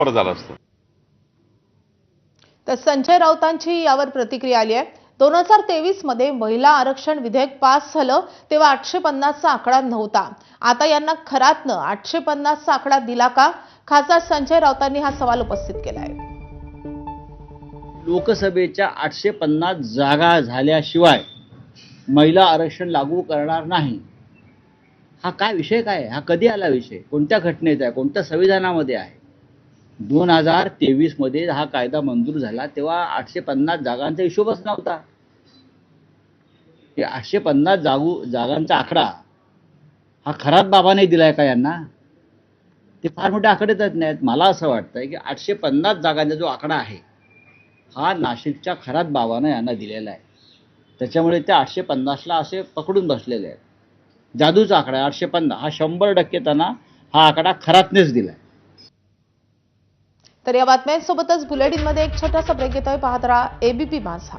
बरं झालं असतं. तर संजय राऊतांची यावर प्रतिक्रिया आली आहे. 2023 मध्ये महिला आरक्षण विधेयक पास झालं तेव्हा 850 चा आकडा नव्हता. आता यांना खरातनं 850 चा आकडा दिला का? खासदार संजय राऊतांनी हा सवाल उपस्थित केला आहे. लोकसभेच्या 850 जागा झाल्याशिवाय महिला आरक्षण लागू करणार नाही. हा काय विषय काय आहे? हा कधी आला विषय? कोणत्या घटनेत आहे? कोणत्या संविधानामध्ये आहे? 2023 मध्ये हा कायदा मंजूर झाला तेव्हा 850 जागांचा हिशोबच नव्हता. 850 जागांचा आकडा हा खरात बाबाने दिलाय का यांना? ते फार मोठे आकडे देत नाहीत. मला असं वाटतंय की 850 जागांचा जो आकडा आहे हा नाशिकच्या खरात बाबानं यांना दिलेला आहे. त्याच्यामुळे त्या 850ला असे पकडून बसलेले आहेत. जादूचा आकडा 850 हा 100% त्यांना हा आकडा खरातनेच दिलाय. तर या बातम्यांसोबतच बुलेटिनमध्ये एक छोटासा ब्रेक घेतोय. पाहत राहा एबीपी माझा.